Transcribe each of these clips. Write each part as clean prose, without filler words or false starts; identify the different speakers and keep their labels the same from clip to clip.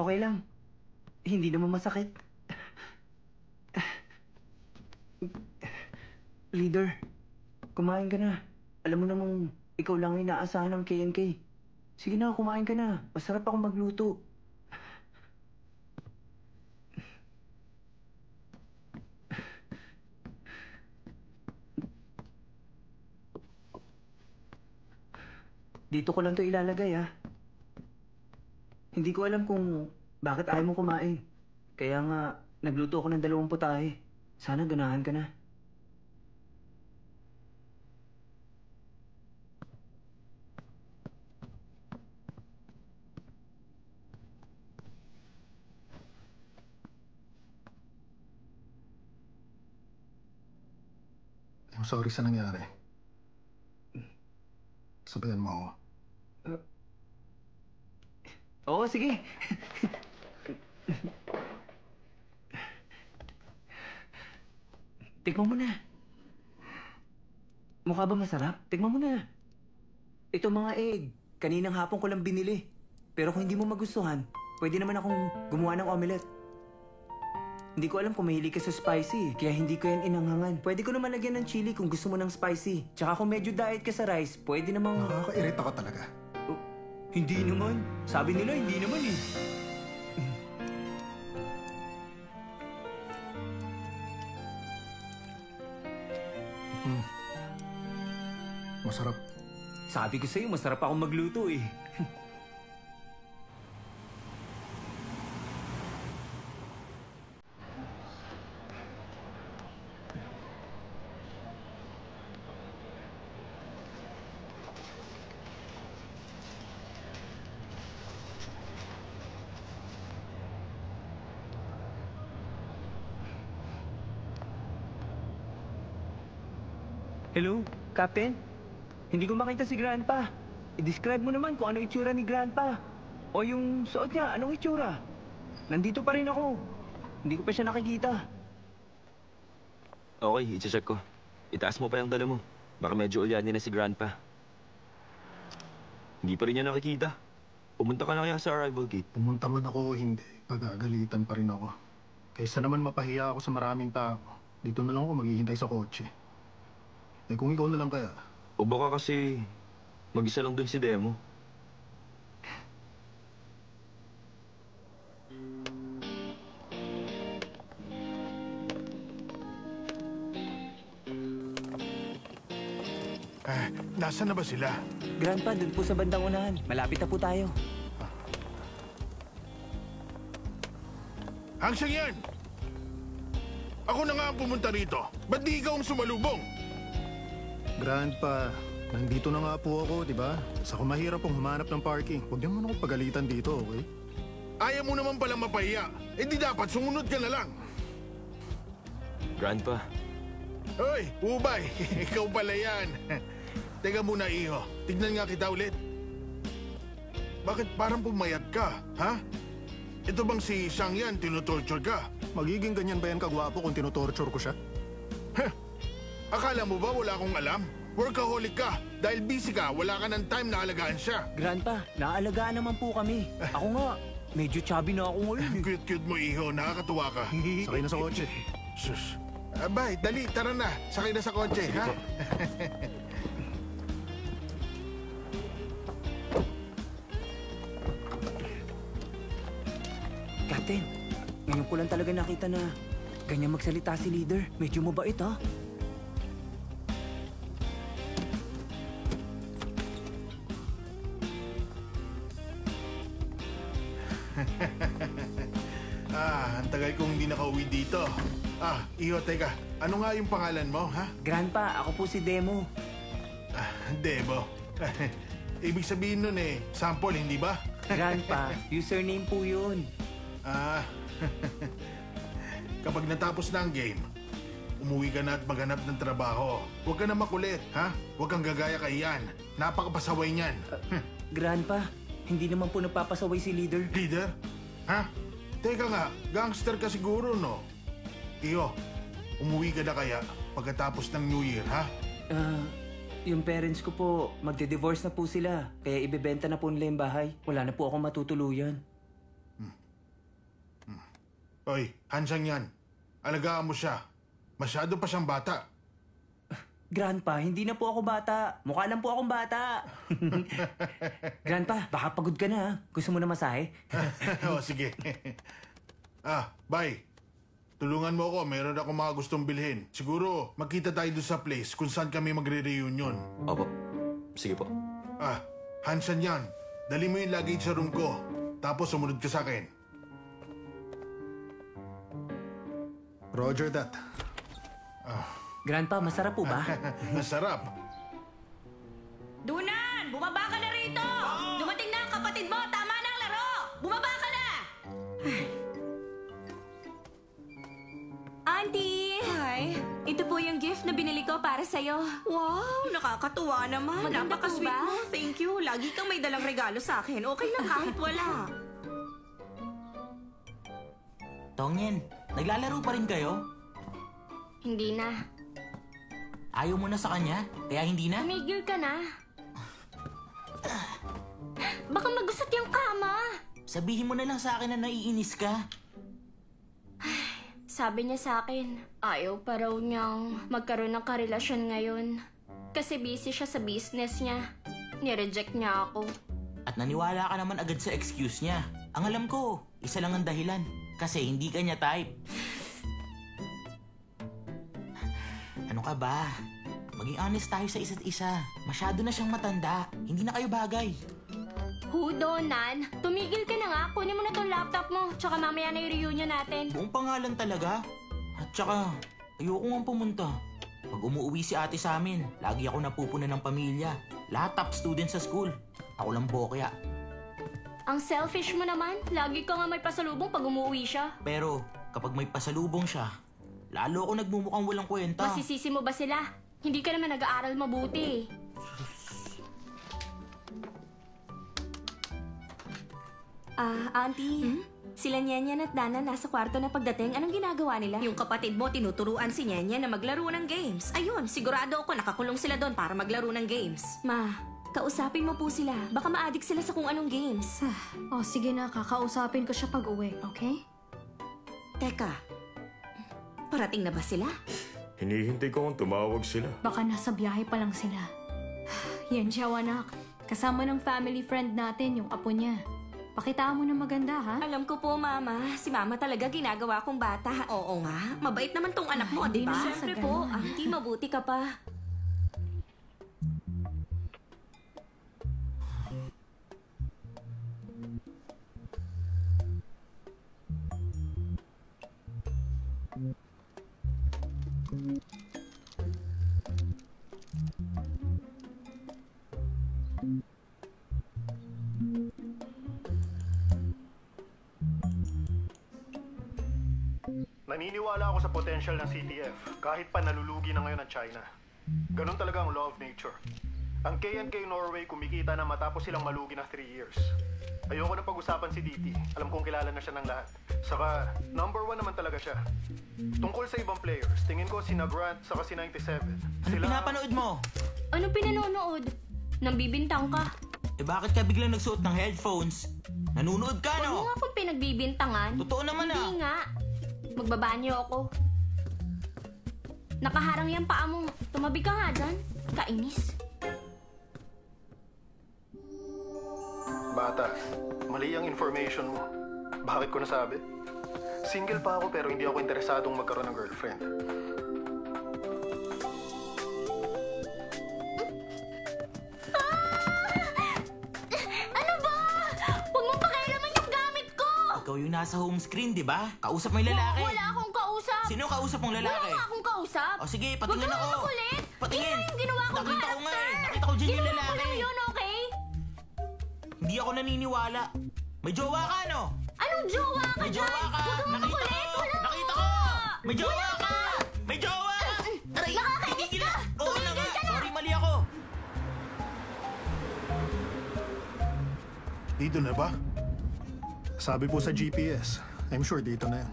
Speaker 1: Okay lang. Hindi naman masakit. Leader, kumain ka na. Alam mo namang ikaw lang ang inaasahan ng KNK. Sige na, kumain ka na. Masarap ako magluto. Dito ko lang to ilalagay, ha. Hindi ko alam kung bakit ayaw mo kumain. Kaya nga, nagluto ako ng 2 putahe. Sana ganahan ka na.
Speaker 2: I'm sorry sa nangyari. Sabayan mo ako.
Speaker 1: Oo, sige. Tikman mo na. Mukha ba masarap? Tikman mo na. Ito mga egg. Kaninang hapon ko lang binili. Pero kung hindi mo magustuhan, pwede naman akong gumawa ng omelette. Hindi ko alam kung mahilig ka sa spicy, kaya hindi ko yan inanghangan. Pwede ko naman lagyan ng chili kung gusto mo ng spicy. Tsaka kung medyo diet ka sa rice, pwede namang...
Speaker 2: Nakakairita ka talaga.
Speaker 1: Oh, hindi naman. Sabi nila, hindi naman eh.
Speaker 2: Masarap.
Speaker 1: Sabi ko sa'yo, masarap akong magluto eh. Hello, Captain? Hindi ko makita si Grandpa. I-describe mo naman kung ano itsura ni Grandpa. O yung suot niya, anong itsura? Nandito pa rin ako. Hindi ko pa siya nakikita.
Speaker 3: Okay, i-check ko. Itaas mo pa yung dala mo. Baka medyo ulyanin na si Grandpa. Hindi pa rin niya nakikita. Pumunta ka na kaya sa arrival gate.
Speaker 2: Pumunta man ako, hindi. Pagagalitan pa rin ako. Kaysa naman mapahiya ako sa maraming tao, dito na lang ako maghihintay sa kotse. Eh kung ikaw na lang kaya?
Speaker 3: O baka kasi mag-isa lang dun si Demo.
Speaker 4: Nasaan na ba sila?
Speaker 1: Grandpa, dun po sa bandang unahan. Malapit na po tayo.
Speaker 4: Hangsang yan! Ako na nga ang pumunta rito. Ba't di ikaw ang sumalubong?
Speaker 2: Grandpa, nandito na nga po ako, di ba? Sa kumahirap pong humanap ng parking. Huwag niyo muna ako pagalitan dito, okay?
Speaker 4: Ayaw mo naman palang mapahiya. Eh di dapat sumunod ka na lang.
Speaker 3: Grandpa,
Speaker 4: Hoy, Ubay, ikaw pala yan. Teka muna, iho. Tignan nga kita ulit. Bakit parang pumayat ka, ha? Ito bang si Shang yan, tinutorture ka?
Speaker 2: Magiging ganyan ba yan kagwapo kung tinutorture ko siya?
Speaker 4: Heh, akala mo ba wala akong alam? Workaholic ka. Dahil busy ka, wala ka ng time na alagaan siya.
Speaker 1: Grandpa, naaalagaan naman po kami. Ako nga, medyo chubby na ako ngayon.
Speaker 4: Cute-cute mo, iho. Nakakatuwa ka.
Speaker 2: Sakay na sa kotse.
Speaker 4: Sus. Abay, dali, tara na. Sakay na sa kotse, ha?
Speaker 1: Captain, ngayon ko lang talaga nakita na ganyan magsalita si leader. Medyo mabait, ha?
Speaker 4: Ang tagal kong hindi nakauwi dito. Iho, teka. Ano nga yung pangalan mo, ha?
Speaker 1: Grandpa, ako po si Demo.
Speaker 4: Debo. Ibig sabihin nun sample, hindi ba?
Speaker 1: Grandpa, username po yun.
Speaker 4: Kapag natapos na ang game, umuwi ka na at maghanap ng trabaho. Huwag ka na makulit, ha? Huwag kang gagaya kay Ian. Napakapasaway niyan.
Speaker 1: Grandpa, hindi naman po nagpapasaway si leader.
Speaker 4: Leader? Ha? Teka nga, gangster ka siguro, no? Iyo, umuwi ka na kaya pagkatapos ng New Year, ha?
Speaker 1: Yung parents ko po, magde-divorce na po sila. Kaya ibebenta na po nila yung bahay. Wala na po akong matutuluyan.
Speaker 4: Oy, Hansang yan. Alagaan mo siya. Masyado pa siyang bata.
Speaker 1: Grandpa, hindi na po ako bata. Mukha lang po akong bata. Grandpa, baka pagod ka na ha. Gusto mo na masahe?
Speaker 4: O, sige. Bye. Tulungan mo ako. Meron akong mga gustong bilhin. Siguro, magkita tayo doon sa place kung saan kami magre-reunion.
Speaker 3: Opo. Sige po.
Speaker 4: Hansan yan. Dali mo yung luggage sa room ko. Tapos sumunod ka sa akin.
Speaker 2: Roger that.
Speaker 1: Grandpa, masarap po ba?
Speaker 4: Masarap.
Speaker 5: Dunan! Bumaba ka na rito! Dumating na ang kapatid mo! Tama na ang laro! Bumaba ka na!
Speaker 6: Auntie!
Speaker 5: Hi!
Speaker 6: Ito po yung gift na binili ko para sa'yo.
Speaker 5: Wow! Nakakatuwa naman.
Speaker 6: Maganda po
Speaker 5: Napaka-sweet
Speaker 6: ba?
Speaker 5: mo. Thank you. Lagi kang may dalang regalo sa akin. Okay lang kahit wala.
Speaker 7: Tongyen, naglalaro pa rin kayo?
Speaker 6: Hindi na.
Speaker 7: Ayaw mo na sa kanya, kaya hindi na?
Speaker 6: Tumigil ka na. Baka magusot yung kama.
Speaker 7: Sabihin mo na lang sa akin na naiinis ka.
Speaker 6: Sabi niya sa akin, ayaw pa raw niyang magkaroon ng karelasyon ngayon. Kasi busy siya sa business niya. Nireject niya ako.
Speaker 7: At naniwala ka naman agad sa excuse niya. Ang alam ko, isa lang ang dahilan. Kasi hindi ka niya type. Ano ka ba? Maging honest tayo sa isa't isa. Masyado na siyang matanda. Hindi na kayo bagay.
Speaker 6: Hudo, Nan. Tumigil ka na nga. Kunin mo na tong laptop mo. Tsaka mamaya na yung reunion natin.
Speaker 7: Buong pangalan talaga. At saka, ayoko nga pumunta. Pag umuwi si ate sa amin, lagi ako napupuna ng pamilya. Lahat top student sa school. Ako lang bokya.
Speaker 6: Ang selfish mo naman. Lagi ka nga may pasalubong pag umuwi siya.
Speaker 7: Pero kapag may pasalubong siya, lalo ako nagmumukhang walang kwenta.
Speaker 6: Masisisi mo ba sila? Hindi ka naman nag-aaral mabuti.
Speaker 5: Auntie.
Speaker 6: Sila Nyenyen at Dana nasa kwarto na pagdating. Anong ginagawa nila?
Speaker 5: Yung kapatid mo, tinuturuan si Nyenye na maglaro ng games. Ayun, sigurado ako nakakulong sila doon para maglaro ng games.
Speaker 6: Ma, kausapin mo po sila. Baka ma-addict sila sa kung anong games.
Speaker 8: Sige na, kakausapin ko siya pag uwi, okay?
Speaker 5: Teka, parating na ba sila?
Speaker 9: Hinihintay ko kung tumawag sila.
Speaker 8: Baka nasa biyahe pa lang sila. Yan siya, anak. Kasama ng family friend natin, yung apo niya. Pakitaan mo na maganda, ha?
Speaker 5: Alam ko po, Mama. Si Mama talaga ginagawa kong bata. Oo nga. Mabait naman tong anak mo, di
Speaker 8: Hindi
Speaker 5: ba?
Speaker 8: naman sa
Speaker 6: Siyempre po,
Speaker 8: ganun.
Speaker 6: Auntie, mabuti ka pa.
Speaker 2: Naniniwala ako sa potential ng CTF kahit pa nalulugi na ngayon ang China. Ganun talaga ang law of nature. Ang K&K Norway kumikita na matapos silang malugi na 3 years. Ayoko na pag-usapan si DT. Alam kong kilala na siya ng lahat. Saka, number 1 naman talaga siya. Tungkol sa ibang players, tingin ko sina Grant saka si 97.
Speaker 7: Ano pinapanood mo?
Speaker 6: Ano pinanonood? Nang bibintang ka.
Speaker 7: Eh bakit ka biglang nagsuot ng headphones? Nanunood ka,
Speaker 6: Huwag mo
Speaker 7: no?
Speaker 6: nga akong pinagbibintangan.
Speaker 7: Totoo naman,
Speaker 6: Hindi nga. Magbabanyo ako. Nakaharang yung paa mo. Tumabi ka nga dyan. Kainis.
Speaker 2: Bata, mali ang information mo. Bakit ko nasabi? Single pa ako pero hindi ako interesadong magkaroon ng girlfriend.
Speaker 6: Ano ba? Huwag mong pakialaman yung gamit ko!
Speaker 7: Ikaw yung nasa home screen, di ba? Kausap mo yung lalaki.
Speaker 6: Wala akong kausap.
Speaker 7: Sino kausap mong
Speaker 6: Wala
Speaker 7: lalaki?
Speaker 6: nga akong kausap.
Speaker 7: O sige,
Speaker 6: Huwag
Speaker 7: patingin
Speaker 6: ka
Speaker 7: ako.
Speaker 6: nga makulit.
Speaker 7: Patingin.
Speaker 6: Tingnan yung ginawa kong
Speaker 7: Nakita ko nga
Speaker 6: character.
Speaker 7: eh. Nakita ko dyan yung
Speaker 6: Ginawa ko
Speaker 7: lalaki.
Speaker 6: lang yun, okay?
Speaker 7: Hindi ako naniniwala. May jowa ka, no?
Speaker 6: Anong jowa ka
Speaker 7: May
Speaker 6: dyan?
Speaker 7: jowa ka!
Speaker 6: Huwag kang
Speaker 7: Nakita
Speaker 6: makulit.
Speaker 7: ko!
Speaker 6: Wala
Speaker 7: Nakita
Speaker 6: akong
Speaker 7: ko!
Speaker 6: jowa.
Speaker 7: May jowa ka! May jowa! Aray!
Speaker 6: Nakakainis
Speaker 7: tigil
Speaker 6: ka!
Speaker 7: Oo na
Speaker 6: Tumigil
Speaker 7: nga!
Speaker 6: ka na!
Speaker 7: Sorry, mali ako!
Speaker 4: Dito na ba?
Speaker 2: Sabi po sa GPS, I'm sure dito na yan.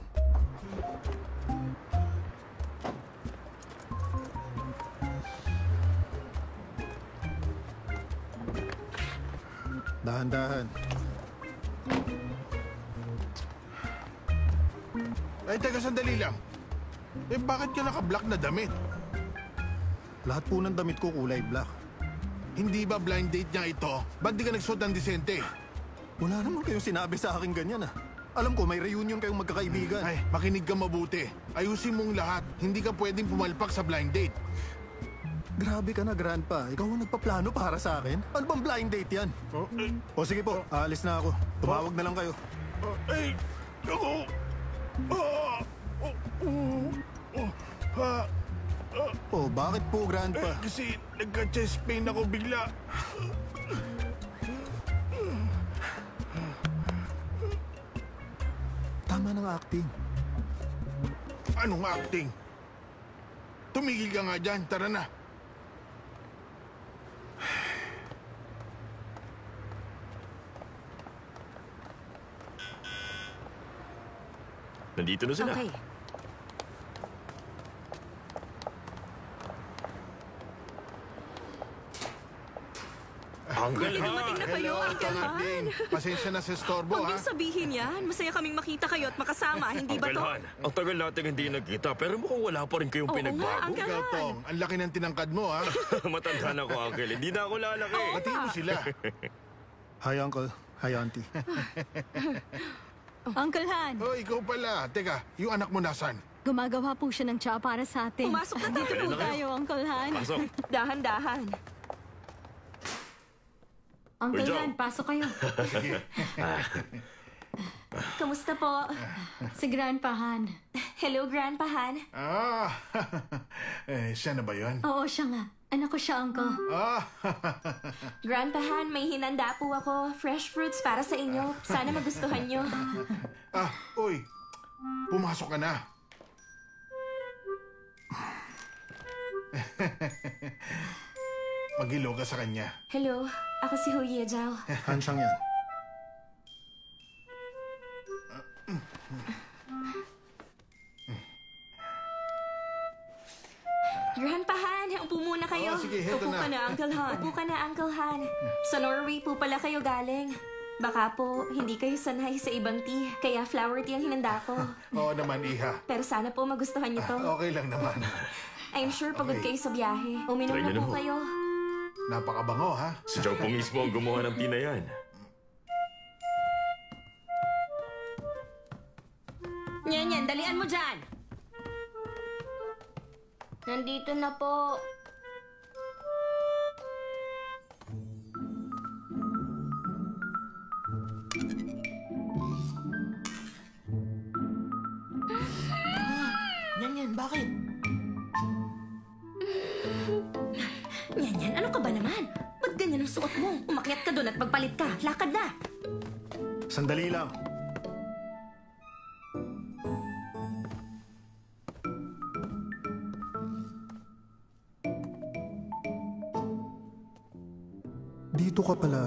Speaker 2: Dahan-dahan.
Speaker 4: Ay, teka, sandali lang. Eh, bakit ka naka-black na damit?
Speaker 10: Lahat po ng damit ko kulay black.
Speaker 4: Hindi ba blind date niya ito? Ba't di ka nagsuot ng disente?
Speaker 10: Wala naman kayong sinabi sa akin ganyan ah. Alam ko may reunion kayong magkakaibigan.
Speaker 4: Ay, makinig ka mabuti. Ayusin mong lahat. Hindi ka pwedeng pumalpak sa blind date.
Speaker 10: Grabe ka na, Grandpa. Ikaw ang nagpaplano para sa akin? Ano bang blind date yan? O sige po, aalis na ako. Tumawag na lang kayo.
Speaker 4: Ay, ako!
Speaker 10: Oh, bakit po, Grandpa?
Speaker 4: Kasi nagka-chest pain ako bigla.
Speaker 10: Tama ng acting.
Speaker 4: Anong acting? Tumigil ka nga dyan. Tara na.
Speaker 3: Nandito na sila.
Speaker 5: Okay.
Speaker 3: Uncle Han!
Speaker 5: Dumating na kayo, Uncle Han.
Speaker 4: Ding. Pasensya na sa estorbo,
Speaker 5: Huwag
Speaker 4: ha?
Speaker 5: niyong sabihin yan. Masaya kaming makita kayo at makasama. Hindi ba
Speaker 3: Uncle
Speaker 5: to?
Speaker 3: Han, ang tagal natin hindi nagkita pero mukhang wala pa rin kayong
Speaker 5: Oo nga,
Speaker 3: pinagbago.
Speaker 5: Uncle
Speaker 4: Ikaw,
Speaker 5: Han.
Speaker 4: Tong. Ang laki ng tinangkad mo, ha?
Speaker 3: Matanda na ako, Uncle. Hindi na ako lalaki.
Speaker 4: Batiin mo sila.
Speaker 10: Hi, Uncle. Hi, Auntie.
Speaker 8: Uncle Han,
Speaker 4: Oh, ikaw pala. Teka, yung anak mo nasan?
Speaker 8: gumagawa po siya ng tsa para sa atin.
Speaker 5: Pumasok na
Speaker 8: Dito
Speaker 5: tayo.
Speaker 8: po tayo, Uncle Han.
Speaker 3: Pasok.
Speaker 5: Dahan-dahan.
Speaker 8: Uncle
Speaker 3: Uy, Joe.
Speaker 8: Han, pasok kayo.
Speaker 5: Kamusta po?
Speaker 8: Si Grandpa Han.
Speaker 5: Hello, Grandpa Han.
Speaker 4: Ah, siya na ba yun?
Speaker 8: Oo, siya nga. Anak ko siya, Uncle.
Speaker 4: Ah,
Speaker 5: Grandpa Han, may hinanda po ako. Fresh fruits para sa inyo. Sana magustuhan nyo.
Speaker 4: uy. Pumasok ka na. Mag-ilo ka sa kanya.
Speaker 5: Hello, ako si Huye Zhao.
Speaker 10: Han siyang yan.
Speaker 5: Grandpa Han, upo muna kayo.
Speaker 4: Oo, sige, heto
Speaker 5: Upo ka
Speaker 4: na.
Speaker 5: na, Uncle Han. Upo ka na, Uncle Han. Sa Norway po pala kayo galing. Baka po, hindi kayo sanay sa ibang tea. Kaya flower tea ang hinanda ko.
Speaker 4: Oo naman, Iha.
Speaker 5: Pero sana po magustuhan niyo to.
Speaker 4: Okay lang naman.
Speaker 5: I'm sure pagod
Speaker 4: Okay.
Speaker 5: kayo sa biyahe. Uminom
Speaker 3: Try
Speaker 5: na
Speaker 3: niyo na
Speaker 5: po
Speaker 3: ho.
Speaker 5: kayo.
Speaker 4: Napakabango, ha?
Speaker 3: Si Joe po mismo ang gumawa ng tea na yan.
Speaker 5: Nyan, dalian mo dyan.
Speaker 6: Nandito na po.
Speaker 7: Yan, bakit?
Speaker 5: Nyan, ano ka ba naman? Ba't ganyan ang suot mo? Umakyat ka doon at magpalit ka. Lakad na.
Speaker 10: Sandali lang. Dito ka pala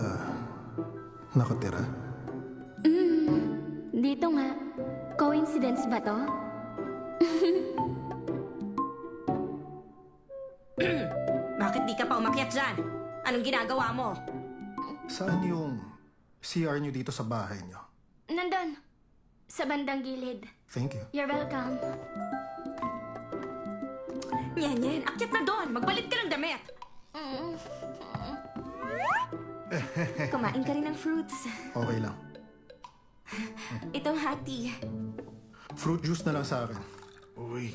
Speaker 10: nakatira?
Speaker 6: Dito nga. Coincidence ba to?
Speaker 5: Bakit di ka pa umakyat dyan? Anong ginagawa mo?
Speaker 10: Saan yung CR nyo dito sa bahay nyo?
Speaker 6: Nandun. Sa bandang gilid.
Speaker 10: Thank you.
Speaker 6: You're welcome.
Speaker 5: Nyan, akyat na doon. Magpalit ka ng damit. Kumain ka rin ng fruits.
Speaker 10: Okay lang.
Speaker 5: Itong hati.
Speaker 10: Fruit juice na lang sa akin.
Speaker 4: Uy.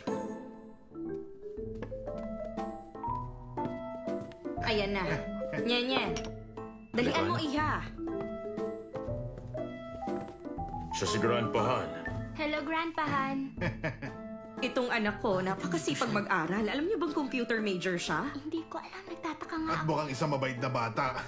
Speaker 5: Ayan na. Nyan. Dalian mo, Iha.
Speaker 3: Siya si Grandpa Han.
Speaker 6: Hello, Grandpa Han.
Speaker 5: Itong anak ko, napakasipag mag-aral. Alam niyo bang computer major siya?
Speaker 6: Hindi ko alam. Nagtataka nga
Speaker 4: At
Speaker 6: ako.
Speaker 4: mukhang isang mabait na bata.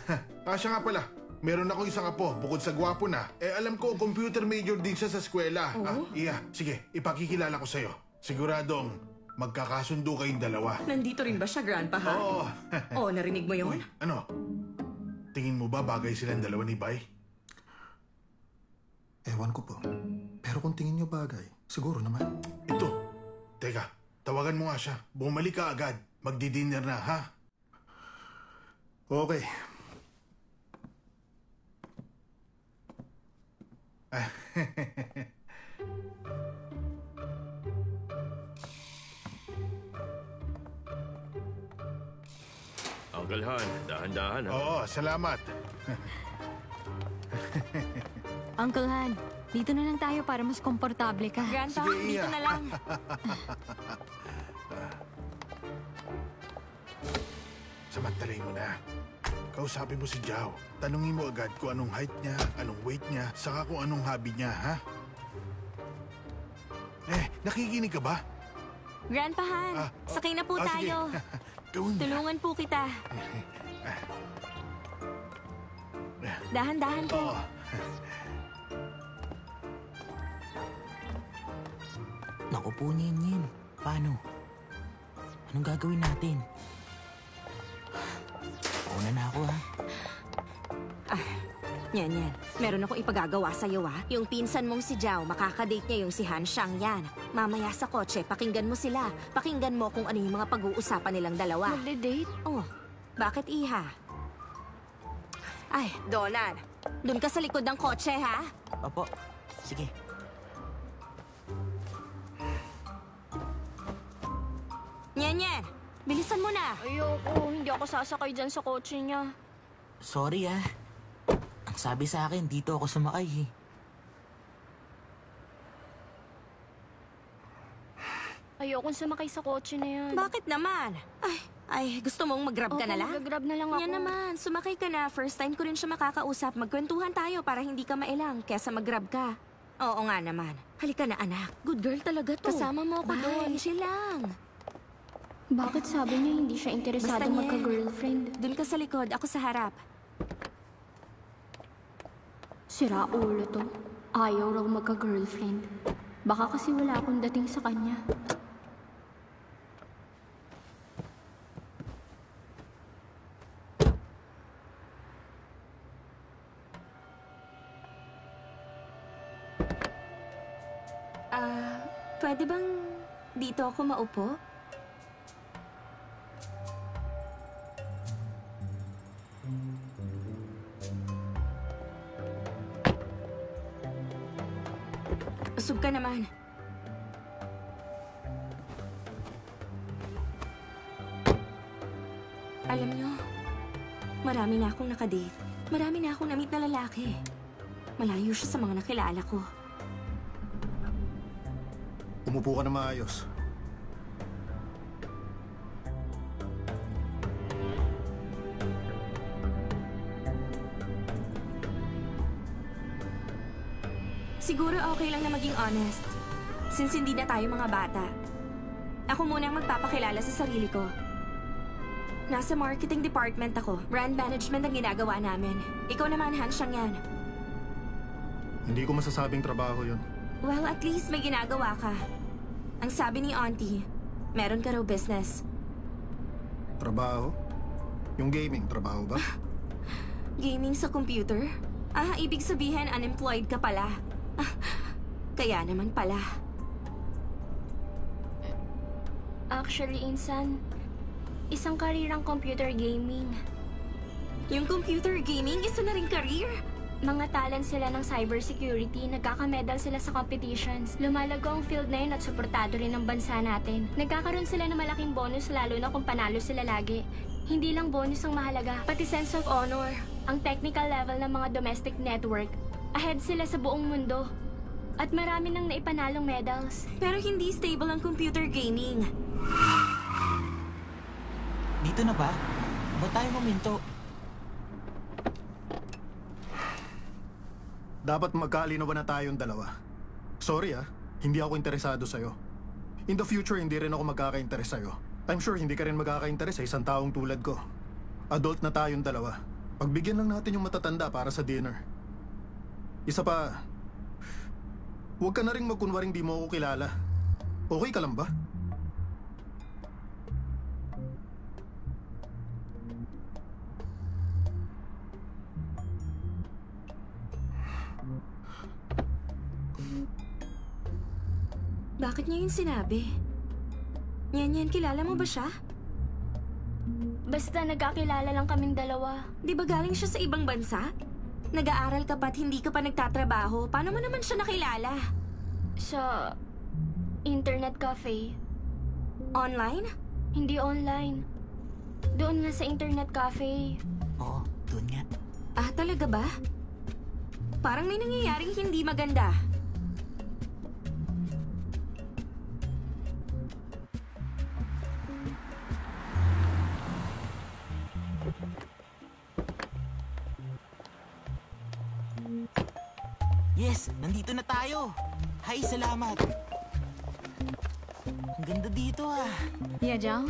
Speaker 4: Siya nga pala. Meron ako isang apo, bukod sa gwapo na. Alam ko, computer major din siya sa eskwela. Iya, sige, ipakikilala ko sa'yo. Siguradong magkakasundo kayong dalawa.
Speaker 5: Nandito rin ba siya, Grandpa Han?
Speaker 4: Oo.
Speaker 5: Oh, narinig mo yon?
Speaker 4: Uy, ano? Tingin mo ba bagay silang dalawa ni Bay?
Speaker 10: Ewan ko po. Pero kung tingin nyo bagay, siguro naman.
Speaker 4: Ito. Teka, tawagan mo nga siya. Bumalik ka agad. Magdi-dinner na, ha?
Speaker 10: Okay.
Speaker 9: Uncle Han, dahan-dahan ha.
Speaker 4: Oo, salamat.
Speaker 8: Uncle Han, dito na lang tayo para mas komportable ka.
Speaker 5: Grandpa,
Speaker 4: Sige,
Speaker 5: dito
Speaker 4: Iya.
Speaker 5: na lang.
Speaker 4: Samantalay mo na. Kausapin mo si Zhao. Tanungin mo agad kung anong height niya, anong weight niya, saka kung anong hobby niya, ha? Nakikinig ka ba?
Speaker 5: Grandpa Han, sakay na po
Speaker 4: sige.
Speaker 5: tayo.
Speaker 4: Gawin mo.
Speaker 5: Tulungan po kita. Dahan-dahan po.
Speaker 4: Oo.
Speaker 7: Naku po, Nyin. Paano? Anong gagawin natin? Una na ako, ha?
Speaker 5: Yan. Meron akong ipagagawa sa'yo, ha? Yung pinsan mong si Zhao, makakadate niya yung si Han Shang yan. Mamaya sa kotse, pakinggan mo sila. Pakinggan mo kung ano yung mga pag-uusapan nilang dalawa.
Speaker 6: Magde-date?
Speaker 5: Oh, bakit iha? Ay, Donald. Doon ka sa likod ng kotse, ha?
Speaker 7: Opo. Sige.
Speaker 5: Yan. Bilisan mo na.
Speaker 6: Ayoko, hindi ako sasakay dyan sa kotse niya.
Speaker 7: Sorry, ah. Ang sabi sa akin, dito ako sumakay, eh.
Speaker 6: Ayokong sumakay sa kotse na yan.
Speaker 5: Bakit naman? Ay, gusto mong mag-grab ka na lang?
Speaker 6: Mag-grab na lang ako.
Speaker 5: Yan naman, sumakay ka na. First time ko rin siya makakausap. Magkwentuhan tayo para hindi ka mailang kesa mag-grab ka. Oo nga naman. Halika na, anak. Good girl talaga to.
Speaker 6: Kasama mo ako doon.
Speaker 5: Chill lang.
Speaker 6: Bakit sabi niya hindi siya interesado
Speaker 5: Basta,
Speaker 6: magka-girlfriend?
Speaker 5: Doon ka sa likod, ako sa harap.
Speaker 6: Sira ulo to. Ayaw raw magka-girlfriend. Baka kasi wala akong dating sa kanya.
Speaker 5: Pwede bang dito ako maupo? Usog ka naman. Alam nyo, marami na akong nakadate. Marami na akong na-meet na lalaki. Malayo siya sa mga nakilala ko.
Speaker 10: Umupo ka na maayos.
Speaker 5: Siguro okay lang na maging honest. Since hindi na tayo mga bata. Ako muna ang magpapakilala sa sarili ko. Nasa marketing department ako. Brand management ang ginagawa namin. Ikaw naman, Han Shang yan.
Speaker 10: Hindi ko masasabing trabaho yun.
Speaker 5: Well, at least may ginagawa ka. Ang sabi ni Auntie, meron ka raw business.
Speaker 10: Trabaho? Yung gaming, trabaho ba?
Speaker 5: Gaming sa computer? Ibig sabihin unemployed ka pala. Kaya naman pala.
Speaker 6: Actually, Insan, isang karirang computer gaming.
Speaker 5: Yung computer gaming, isa na rin career?
Speaker 6: Mga talent sila ng cybersecurity, nagkakamedal sila sa competitions. Lumalago ang field na yun at suportado rin ng bansa natin. Nagkakaroon sila ng malaking bonus lalo na kung panalo sila lagi. Hindi lang bonus ang mahalaga, pati sense of honor. Ang technical level ng mga domestic network, ahead sila sa buong mundo. At marami nang naipanalong medals.
Speaker 5: Pero hindi stable ang computer gaming.
Speaker 7: Dito na ba? Ba't tayo maminto?
Speaker 10: Dapat magkalinawan na tayong dalawa. Sorry hindi ako interesado sa'yo. In the future, hindi rin ako magkaka-interest sa'yo. I'm sure hindi ka rin magkaka-interest sa isang taong tulad ko. Adult na tayong dalawa. Pagbigyan lang natin yung matatanda para sa dinner. Isa pa, huwag ka na rin magkunwaring di mo ako kilala. Okay ka lang ba?
Speaker 5: Bakit niya yun sinabi? Yan, kilala mo ba siya?
Speaker 6: Basta nagkakilala lang kaming dalawa.
Speaker 5: Di ba galing siya sa ibang bansa? Nag-aaral ka pa't hindi ka pa nagtatrabaho. Paano mo naman siya nakilala?
Speaker 6: Sa internet cafe.
Speaker 5: Online?
Speaker 6: Hindi online. Doon nga sa internet cafe.
Speaker 7: Oo, doon nga.
Speaker 5: Ah, talaga ba? Parang may nangyayaring hindi maganda.
Speaker 7: Yes, nandito na tayo. Hi, salamat. Ang ganda dito ah.
Speaker 8: Jiao,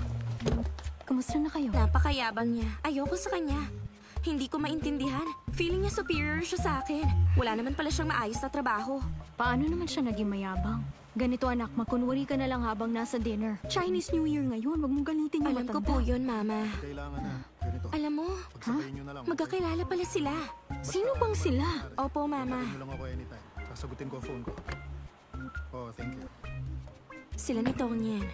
Speaker 8: kumusta na kayo?
Speaker 5: Napakayabang niya. Ayoko sa kanya. Hindi ko maintindihan. Feeling niya superior siya sa akin. Wala naman pala siyang maayos na trabaho.
Speaker 8: Paano naman siya naging mayabang? Ganito anak, magkunwari ka na lang habang nasa dinner. Chinese New Year ngayon, wag mong galutin yung
Speaker 5: Alam ko
Speaker 8: matanda.
Speaker 5: po yun, Mama.
Speaker 10: Kailangan na. Ganito.
Speaker 5: Alam mo,
Speaker 10: Pagsabayin nyo na lang.
Speaker 5: magkakilala pala sila.
Speaker 8: Sino bang sila?
Speaker 5: Opo, Mama.
Speaker 10: Kontakin nyo lang ako anytime. Sasagutin ko ang phone ko. Oh, thank you.
Speaker 5: Sila ni Tongyen.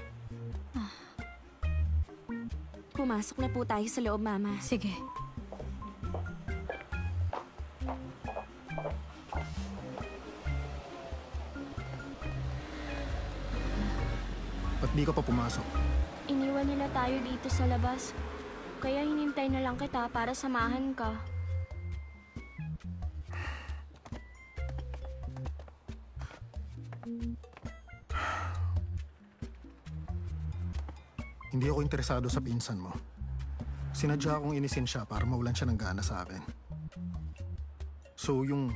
Speaker 5: Pumasok na po tayo sa loob, Mama.
Speaker 8: Sige.
Speaker 10: Ba't di ka pa pumasok?
Speaker 6: Iniwan nila tayo dito sa labas. Kaya hinintay na lang kita para samahan ka.
Speaker 10: Hindi ako interesado sa pinsan mo. Sinadya akong inisin siya para mawalan siya ng gana sa akin. So yung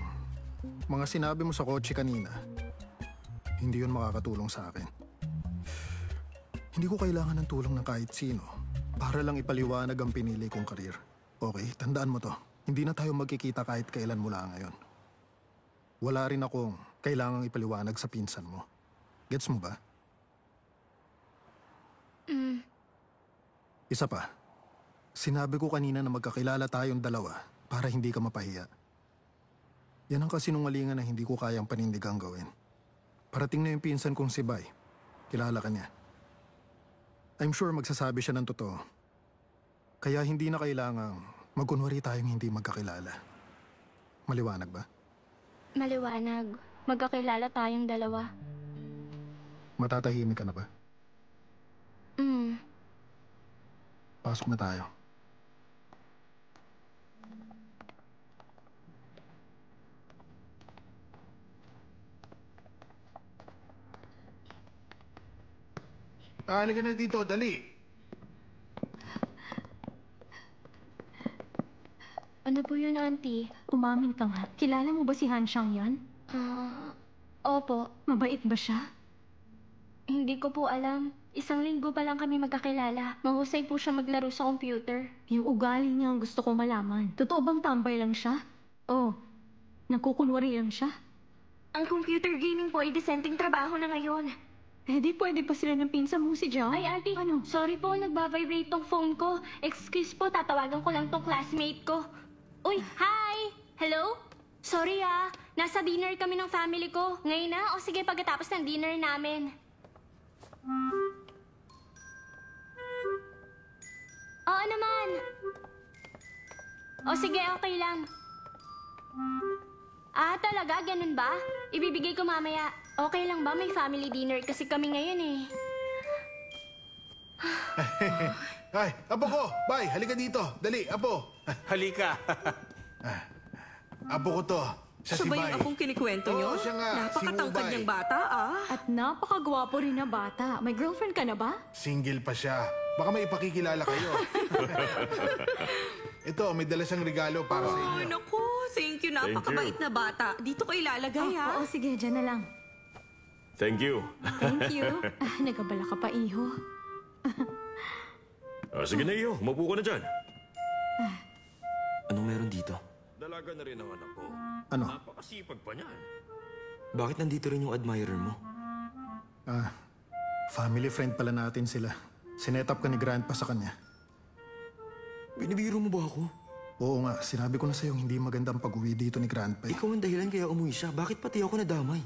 Speaker 10: mga sinabi mo sa kotse kanina, hindi yun makakatulong sa akin. Hindi ko kailangan ng tulong ng kahit sino para lang ipaliwanag ang pinili kong karir. Okay, tandaan mo to. Hindi na tayo magkikita kahit kailan mula ngayon. Wala rin akong kailangang ipaliwanag sa pinsan mo. Gets mo ba? Isa pa. Sinabi ko kanina na magkakilala tayong dalawa para hindi ka mapahiya. Yan ang kasinungalingan na hindi ko kayang panindigang gawin. Parating na yung pinsan kong si Bai. Kilala ka niya. I'm sure magsasabi siya ng totoo. Kaya hindi na kailangang magkunwari tayong hindi magkakilala. Maliwanag ba?
Speaker 6: Maliwanag. Magkakilala tayong dalawa.
Speaker 10: Matatahimik ka na ba?
Speaker 6: Mm.
Speaker 10: Pasok na tayo.
Speaker 4: Halika na dito, dali.
Speaker 6: Ano po yun, Auntie?
Speaker 8: Umamin ka nga. Kilala mo ba si Han Shang yan?
Speaker 6: Opo.
Speaker 8: Mabait ba siya?
Speaker 6: Hindi ko po alam. Isang linggo pa lang kami magkakilala. Mahusay po siya maglaro sa computer.
Speaker 8: Yung ugali niya ang gusto kong malaman. Totoo bang tambay lang siya? O, nagkukunwari lang siya?
Speaker 5: Ang computer gaming po ay disenteng trabaho na ngayon.
Speaker 8: Eh di pwede pa sila ng pinsan mo si Jiao?
Speaker 6: Ay, Auntie.
Speaker 8: Ano?
Speaker 6: Sorry po, nagbabibrate tong phone ko. Excuse po, tatawagan ko lang tong classmate ko. Uy, hi! Hello? Sorry nasa dinner kami ng family ko. Ngayon na? O sige, pagkatapos ng dinner namin. Oo naman. O sige, okay lang. Talaga? Ganun ba? Ibibigay ko mamaya. Okay lang ba? May family dinner kasi kami ngayon eh.
Speaker 4: Ay, apo ko! Bay, halika dito. Dali, apo.
Speaker 11: Halika.
Speaker 4: Apo ko to. Siya si
Speaker 5: Siya ba
Speaker 4: Bay.
Speaker 5: yung apong kinikwento niyo?
Speaker 4: Oo, siya nga, si
Speaker 5: Napakatangkad
Speaker 4: Ubay.
Speaker 5: niyang bata,
Speaker 8: At napakagwapo rin na bata. May girlfriend ka na ba?
Speaker 4: Single pa siya. Baka may ipakikilala kayo. Ito, may dala siyang regalo para sa
Speaker 5: Ay,
Speaker 4: inyo.
Speaker 5: naku. Thank you. Napakabait na bata. Dito ko ilalagay, ha?
Speaker 8: Oo, sige, dyan na lang.
Speaker 9: Thank you.
Speaker 8: Thank you. Nagabala ka pa, iho.
Speaker 9: Sige na iyo, umupo ka na dyan.
Speaker 3: Anong meron dito?
Speaker 9: Dalaga na rin ang anak ko.
Speaker 10: Ano?
Speaker 9: Napakasipag pa niyan.
Speaker 3: Bakit nandito rin yung admirer mo?
Speaker 10: Family friend pala natin sila. Sinet up ka ni Grandpa sa kanya.
Speaker 3: Binibiro mo ba ako?
Speaker 10: Oo nga, sinabi ko na sa'yo hindi magandang pag-uwi dito ni Grandpa.
Speaker 3: Ikaw ang dahilan kaya umuwi siya. Bakit pati ako nadamay?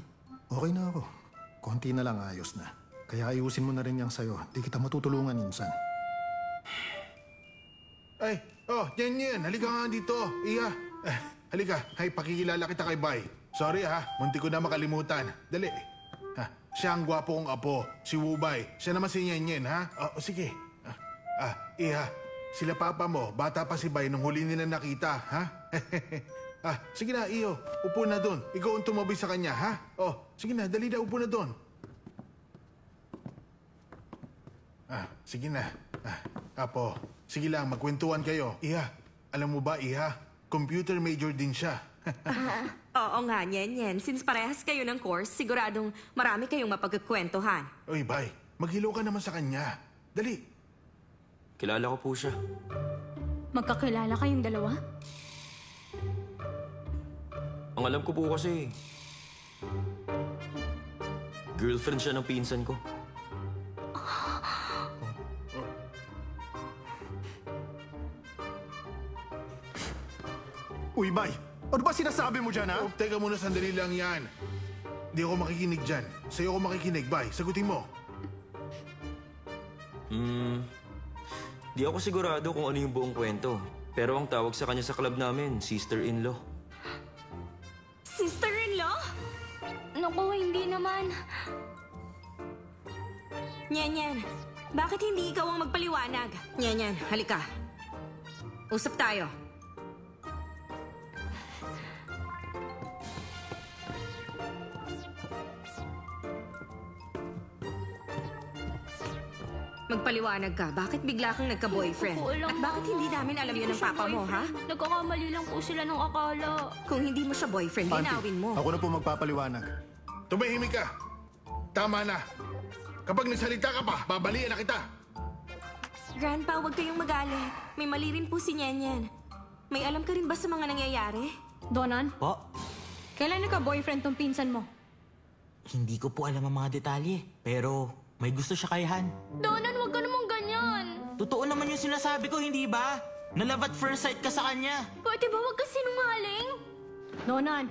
Speaker 10: Okay na ako. Konti na lang ayos na. Kaya ayusin mo na rin yan sa'yo. Di kita matutulungan minsan.
Speaker 4: Ay, yan. Halika nga dito. Iya. Halika. Hay, pakikilala kita kay Bay. Sorry munti ko na makalimutan. Dali. Siya ang gwapo kong apo, si Wubay. Siya naman si Nyenyen, ha? Sige. Iya. sila papa mo, bata pa si Bay nung huli nila nakita, ha? Sige na, Iyo. Upo na doon. Ikaw ang tumabi sa kanya, ha? Oh, sige na, dali na, upo na doon. Sige na. Apo, sige lang, magkwentuhan kayo. Iha, alam mo ba, Iha? Computer major din siya.
Speaker 5: Oo nga, Nyen. Since parehas kayo ng course, siguradong marami kayong mapagkukwentuhan.
Speaker 4: Uy, Bay, maghilo ka naman sa kanya. Dali.
Speaker 3: Kilala ko po siya.
Speaker 8: Magkakilala kayong dalawa?
Speaker 3: Ang alam ko po kasi, girlfriend siya ng pinsan ko.
Speaker 10: Uy, Bay! Ano ba sinasabi mo dyan, ha?
Speaker 4: Oh, teka muna, sandali lang yan. Di ako makikinig dyan. Sa'yo ako makikinig, Bay. Sagutin mo.
Speaker 3: Di ako sigurado kung ano yung buong kwento. Pero ang tawag sa kanya sa club namin, sister-in-law.
Speaker 5: Sister-in-law?
Speaker 6: Naku, hindi naman.
Speaker 5: Nyen, bakit hindi ikaw ang magpaliwanag? Nyen, halika. Usap tayo. Magpaliwanag ka. Bakit bigla kang nagka-boyfriend?
Speaker 6: Hindi ko alam,
Speaker 5: At bakit
Speaker 6: Mama.
Speaker 5: hindi namin alam yun ng
Speaker 6: Hindi ko
Speaker 5: papa
Speaker 6: siya
Speaker 5: mo, ha?
Speaker 6: boyfriend. Nagkakamali lang po sila ng akala.
Speaker 5: Kung hindi mo siya boyfriend, linawin mo.
Speaker 10: Ako na po magpapaliwanag.
Speaker 4: Tumahimik ka. Tama na. Kapag nagsalita ka pa, babalian na kita.
Speaker 5: Grandpa, huwag kayong magalit. May mali rin po si Nyenyen. May alam ka rin ba sa mga nangyayari?
Speaker 8: Donan,
Speaker 7: Po,
Speaker 8: kailan nagka-boyfriend tong pinsan mo?
Speaker 7: hindi ko po alam ang mga detalye. Pero may gusto siya kay Han.
Speaker 6: Donan, huwag ka namang ganyan.
Speaker 7: Totoo naman yung sinasabi ko, hindi ba? Na love at first sight ka sa kanya.
Speaker 6: Pwede ba huwag ka sinungaling?
Speaker 8: Donan,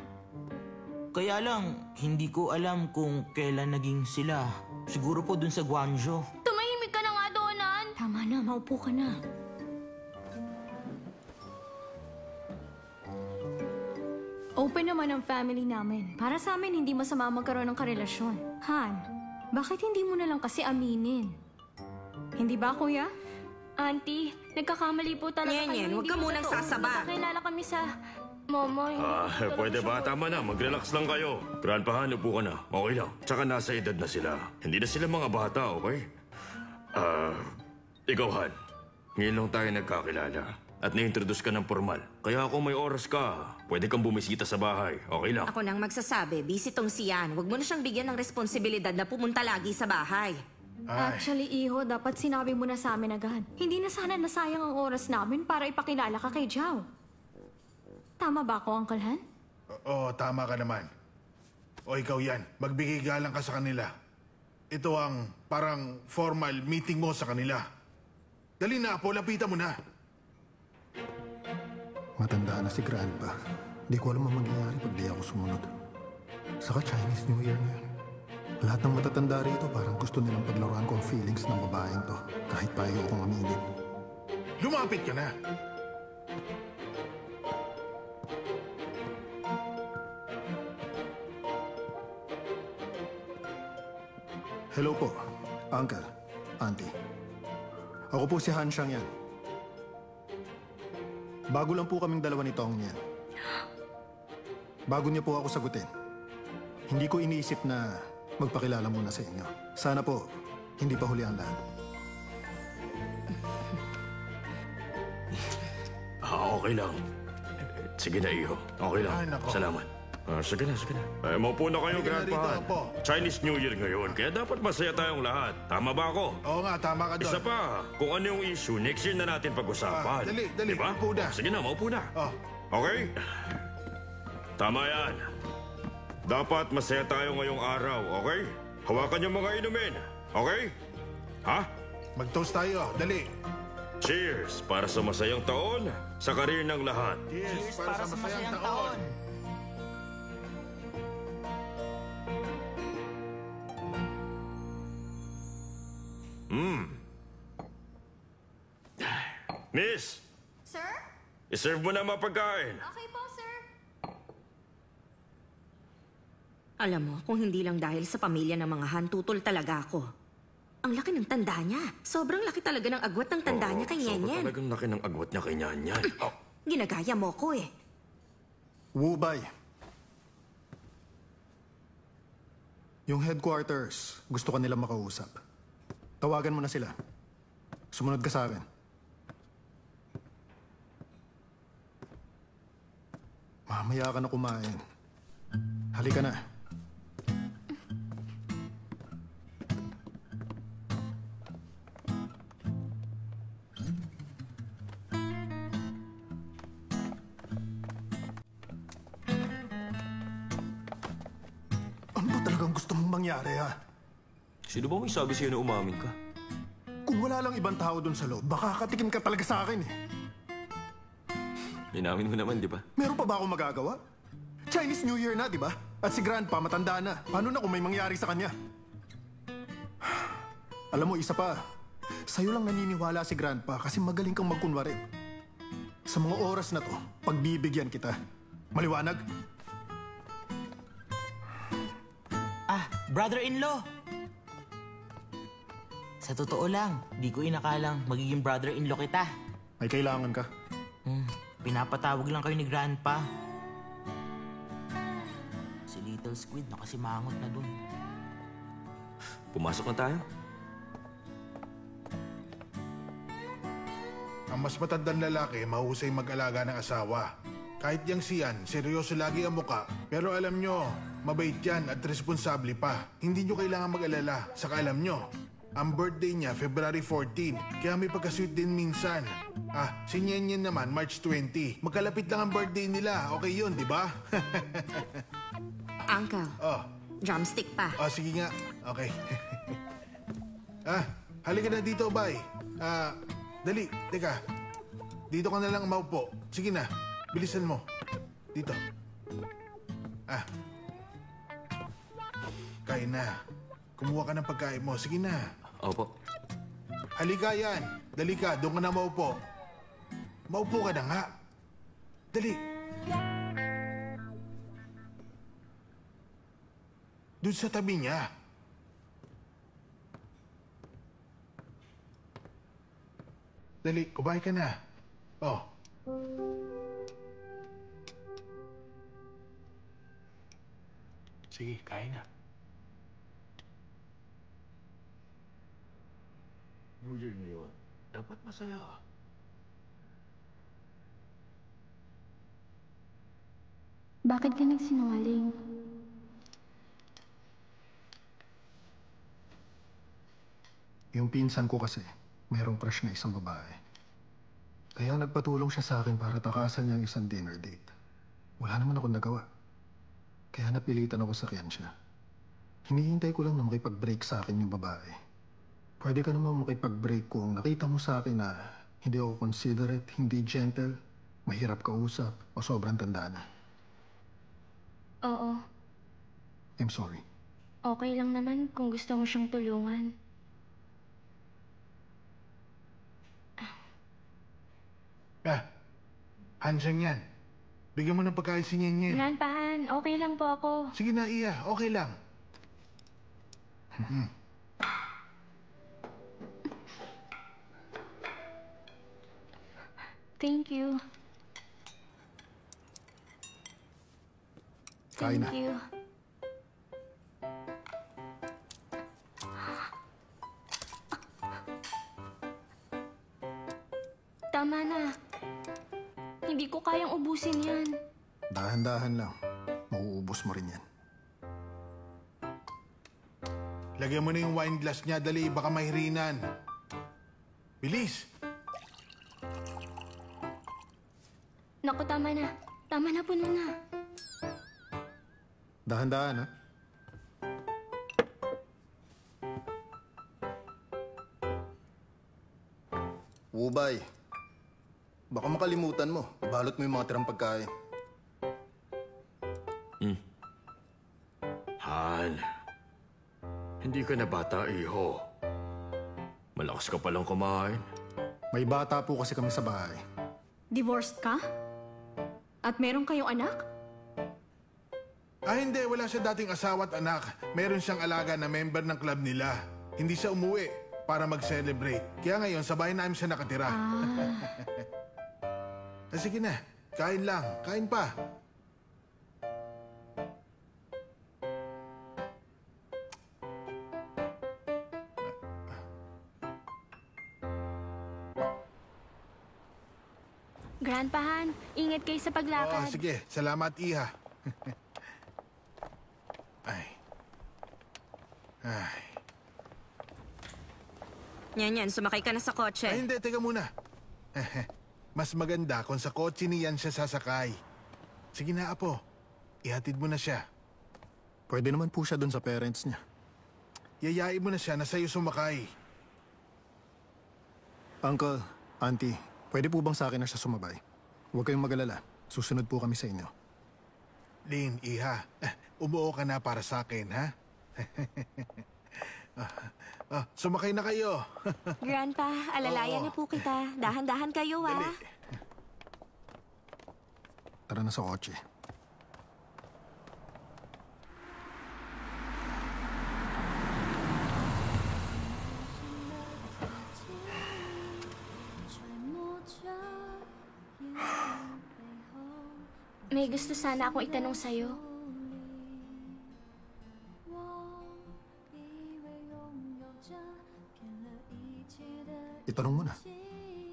Speaker 7: Kaya lang, hindi ko alam kung kailan naging sila. Siguro po dun sa Guangzhou.
Speaker 6: Tumahimik ka na nga, Donan.
Speaker 8: tama na, maupo ka na. Open naman ang family namin. Para sa amin, hindi masama magkaroon ng karelasyon. Han, bakit hindi mo na lang kasi aminin? Hindi ba, kuya?
Speaker 6: Auntie, nagkakamali po talaga
Speaker 5: Nyenyen,
Speaker 6: kayo.
Speaker 5: huwag ka
Speaker 6: Hindi po
Speaker 5: munang
Speaker 6: totoo.
Speaker 5: sasaba.
Speaker 6: Nakakilala kami sa... Mama, hindi po talaga
Speaker 9: Pwede
Speaker 6: siya
Speaker 9: ba? Tama na. Mag-relax lang kayo. Grandpahan, upo ka na. Okay lang. Tsaka nasa edad na sila. Hindi na sila mga bata, okay? Ikaw, Han. Ngayon lang tayo nagkakilala. At na-introduce ka ng formal. Kaya kung may oras ka, pwede kang bumisita sa bahay. Okay lang?
Speaker 5: Ako nang magsasabi, busy tong siyan. Huwag mo na siyang bigyan ng responsibilidad na pumunta lagi sa bahay.
Speaker 8: Actually, Iho, dapat sinabi mo na sa amin agad. Hindi na sana nasayang ang oras namin para ipakilala ka kay Jao. Tama ba ako, Uncle Han?
Speaker 4: Oo, tama ka naman. O ikaw yan, magbigay galang ka sa kanila. Ito ang parang formal meeting mo sa kanila. Dali na, Apo, lapitan mo na.
Speaker 10: Matanda na si Grandpa. Di ko alam ang mangyayari pag di ako sumunod. Saka Chinese New Year ngayon. Lahat ng matatanda rito parang gusto nilang paglaruan ko ang feelings ng babaeng to. Kahit pa ayaw kong aminin.
Speaker 4: Lumapit ka na.
Speaker 10: Hello po, Uncle, Auntie. Ako po si Han Xiang yan. Bago lang po kaming dalawa ni Tong yan. Bago niyo po ako sagutin, hindi ko iniisip na magpakilala muna sa inyo. Sana po, hindi pa huli ang lahat.
Speaker 9: Okay lang. Sige na, Iho. Okay lang.
Speaker 4: Ay, nako.
Speaker 9: Salamat. Sige na. Maupo na kayo,
Speaker 4: Halika na
Speaker 9: Grandpa.
Speaker 4: rito, Apo.
Speaker 9: Chinese New Year ngayon, kaya dapat masaya tayong lahat. Tama ba ako?
Speaker 4: Oo nga, tama ka doon.
Speaker 9: Isa pa, kung ano yung issue, next year na natin pag-usapan.
Speaker 4: Dali,
Speaker 9: Diba?
Speaker 4: upo na.
Speaker 9: Sige na, maupo na.
Speaker 4: Oh.
Speaker 9: Okay? Tama yan. Dapat masaya tayo ngayong araw, okay? Hawakan yung mga inumin, okay? Ha?
Speaker 4: Mag-toast tayo, dali.
Speaker 9: Cheers para sa masayang taon, sa karir ng lahat.
Speaker 4: Cheers para sa masayang taon.
Speaker 9: Miss,
Speaker 6: Sir?
Speaker 9: iserve mo na mga pagkain.
Speaker 6: Okay po, sir.
Speaker 5: Alam mo, kung hindi lang dahil sa pamilya ng mga Han, tutol talaga ako. Ang laki ng tanda niya. Sobrang laki talaga ng agwat ng tanda niya kay
Speaker 3: Sobrang
Speaker 5: Nyenyen.
Speaker 3: talagang laki ng agwat niya kay Nyanyan.
Speaker 5: Ginagaya mo ko eh.
Speaker 10: Wubay. Yung headquarters, gusto ka nila makausap. Tawagan mo na sila. Sumunod ka sa akin. Mamaya ka na kumain. Halika na. Ano ba talagang gusto mong mangyari, ha?
Speaker 3: Sino ba may sabi sa'yo na umamin ka?
Speaker 10: Kung wala lang ibang tao doon sa loob, baka katikim ka talaga sa akin, eh.
Speaker 3: Inamin mo naman, di ba?
Speaker 10: Meron pa ba akong magagawa? Chinese New Year na, di ba? At si Grandpa matanda na. Paano na kung may mangyari sa kanya? Alam mo, isa pa. Sa'yo lang naniniwala si Grandpa kasi magaling kang magkunwari. Sa mga oras na to, pagbibigyan kita. Maliwanag?
Speaker 7: Ah, brother-in-law! Sa totoo lang, di ko inakalang magiging brother-in-law kita.
Speaker 10: May kailangan ka.
Speaker 7: Pinapatawag lang kayo ni Grandpa. Si Little Squid nakasimangot na dun.
Speaker 3: Pumasok na tayo.
Speaker 4: Ang mas matandang lalaki, mahusay mag-alaga ng asawa. Kahit yang siyan, seryoso lagi ang muka. Pero alam nyo, mabait yan at responsable pa. Hindi nyo kailangan mag-alala. Saka alam nyo, ang birthday niya, February 14. Kaya may pagka-sweet din minsan. Ah, si Nyenyen naman, March 20. Magkalapit lang ang birthday nila. Okay yun, di ba?
Speaker 5: Uncle,
Speaker 4: Oh,
Speaker 5: drumstick pa.
Speaker 4: sige nga. Okay. Halika na dito, Bay. Dali, teka. Dito ka na lang maupo. Sige na, bilisan mo. Dito. Kain na. Kumuha ka ng pagkain mo. Sige na.
Speaker 3: Opo.
Speaker 4: Halika yan. Dali ka, doon ka na maupo. Maupo ka na nga. Dali. Doon sa tabi niya. Dali, kumain ka na. Oh. Sige, kain na.
Speaker 9: New Year ngayon, dapat masaya ka.
Speaker 6: Bakit ka nagsinungaling?
Speaker 10: Yung pinsan ko kasi, mayroong crush na isang babae. Kaya nagpatulong siya sa akin para takasan niya ang isang dinner date. Wala naman ako nagawa. Kaya napilitan ako sakyan siya. Hinihintay ko lang na makipag-break sa akin yung babae. Pwede ka naman makipag-break kung nakita mo sa akin na hindi ako considerate, hindi gentle, mahirap kausap, o sobrang tanda na.
Speaker 6: Oo.
Speaker 10: I'm sorry.
Speaker 6: Okay lang naman kung gusto mo siyang tulungan.
Speaker 4: Handsome yan. Bigyan mo ng pagkain si Nyenyen.
Speaker 6: Grandpahan, okay lang po ako.
Speaker 4: Sige na, Iya. Okay lang.
Speaker 6: Thank you.
Speaker 10: Kain na.
Speaker 6: Thank you. Tama na. Hindi ko kayang ubusin yan.
Speaker 10: Dahan-dahan lang. Mauubos mo rin yan.
Speaker 4: Lagyan mo na yung wine glass niya. Dali, baka mahirinan. Bilis!
Speaker 6: Naku, tama na. Tama na, puno na.
Speaker 10: Dahan-dahan, ha? Ubay. Baka makalimutan mo. Ibalot mo yung mga tirang pagkain.
Speaker 9: Han, hindi ka na bata, iho. Malakas ka palang kumain.
Speaker 10: May bata po kasi kami sa bahay.
Speaker 8: Divorced ka? At meron kayong anak?
Speaker 4: Hindi. Wala siya dating asawa at anak. Meron siyang alaga na member ng club nila. Hindi siya umuwi para mag-celebrate. Kaya ngayon, sa bahay namin siya nakatira. Sige na, kain lang. Kain pa.
Speaker 6: Grandpa Han, ingat kayo sa paglakad.
Speaker 4: Sige. Salamat, Iha. Ay.
Speaker 5: Yan, sumakay ka na sa kotse.
Speaker 4: Ay, hindi. Teka muna. Mas maganda kung sa kotse niyan siya sasakay. Sige na, Apo. Ihatid mo na siya.
Speaker 10: Pwede naman po siya doon sa parents niya.
Speaker 4: Yayain mo na siya na sa'yo sumakay.
Speaker 10: Uncle, Auntie, pwede po bang sa akin na siya sumabay? Huwag kayong mag-alala. Susunod po kami sa inyo.
Speaker 4: Lin, Iha, umuo ka na para sa akin, ha? Sumakay na kayo.
Speaker 5: Grandpa, alalayan niyo po kita. Dahan-dahan kayo,
Speaker 4: Dali.
Speaker 10: Tara na sa kotse.
Speaker 6: May gusto sana akong itanong sa'yo.
Speaker 10: Itanong mo na.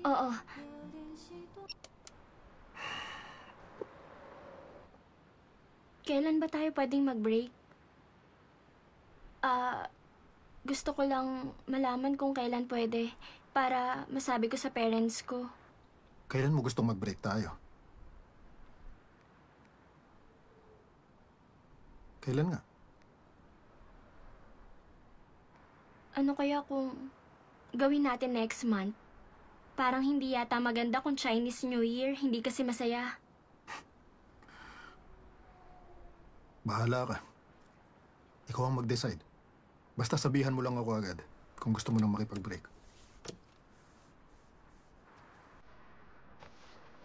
Speaker 6: Oo. Kailan ba tayo pwedeng mag-break? Gusto ko lang malaman kung kailan pwede para masabi ko sa parents ko.
Speaker 10: Kailan mo gustong mag-break tayo? Kailan nga?
Speaker 6: Ano kaya kung gawin natin next month? Parang hindi yata maganda kung Chinese New Year, hindi kasi masaya.
Speaker 10: Bahala ka. Ikaw ang mag-decide. Basta sabihan mo lang ako agad kung gusto mo nang makipag-break.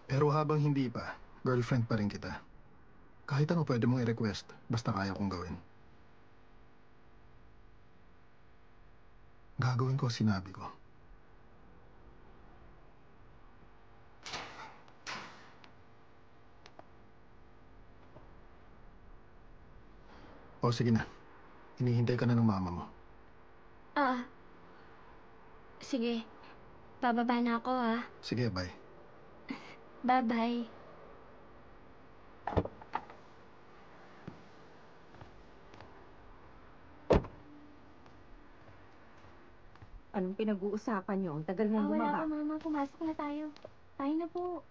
Speaker 10: Pero habang hindi pa, girlfriend pa rin kita. Kahit ano pwede mong i-request, basta kaya kong gawin. Gagawin ko, sinabi ko. O sige na. Hinihintay ka na ng mama mo.
Speaker 6: Sige. Bababa na ako, ha?
Speaker 10: Sige, bye.
Speaker 6: Bye-bye.
Speaker 5: Anong pinag-uusapan niyo? Ang tagal mong
Speaker 6: Wala
Speaker 5: bumaba.
Speaker 6: ka, Mama. Pumasok na tayo. Tayo na po.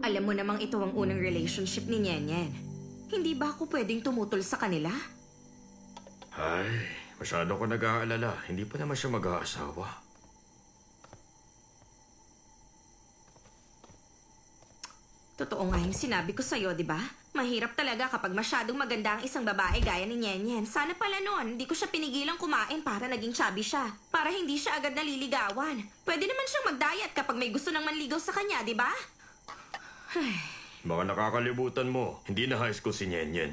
Speaker 5: Alam mo namang ito ang unang relationship ni Nyenyen. Hindi ba ako pwedeng tumutol sa kanila?
Speaker 9: Ay, masyado ko nag-aalala. Hindi pa naman siya mag-aasawa.
Speaker 5: Totoo nga yung sinabi ko sa'yo, di ba? Mahirap talaga kapag masyadong maganda ang isang babae gaya ni Nyenyen. Sana pala noon, hindi ko siya pinigilang kumain para naging chubby siya. Para hindi siya agad naliligawan. Pwede naman siyang mag-diet kapag may gusto nang manligaw sa kanya, di ba?
Speaker 9: Baka nakakalimutan mo, hindi na high school si Nyenyen.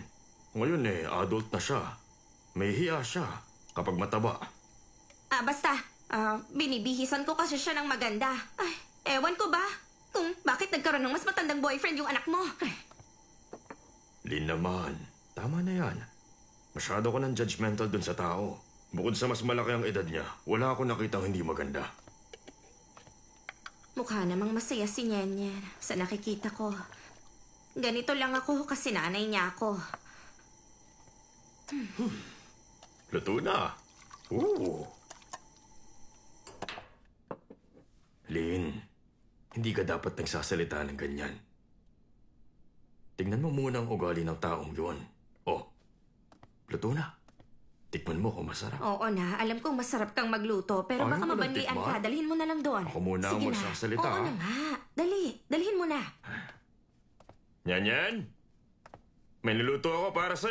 Speaker 9: Ngayon adult na siya. May hiya siya kapag mataba.
Speaker 5: Basta. Binibihisan ko kasi siya ng maganda. Ay, ewan ko ba? Kung bakit nagkaroon ng mas matandang boyfriend yung anak mo.
Speaker 9: Lin naman, tama na yan. Masyado ko ng judgmental dun sa tao. Bukod sa mas malaki ang edad niya, wala akong nakitang hindi maganda.
Speaker 5: Mukha namang masaya si Nyenyen sa nakikita ko. Ganito lang ako kasi nanay niya ako.
Speaker 9: Luto na. Ooh. Lin, hindi ka dapat nagsasalita ng ganyan. Tingnan mo muna ang ugali ng taong yun. Oh, luto na. Tikman mo kung masarap.
Speaker 5: Oo na, alam kong masarap kang magluto, pero
Speaker 9: Ayaw
Speaker 5: baka
Speaker 9: mo ng
Speaker 5: mabanlian
Speaker 9: tikman?
Speaker 5: ka. Dalhin mo na lang doon.
Speaker 9: Ako muna ang
Speaker 5: Sige na.
Speaker 9: magsasalita,
Speaker 5: Oo
Speaker 9: ah.
Speaker 5: na nga. Dalhin mo na.
Speaker 9: Nyanyan, may niluto ako para sa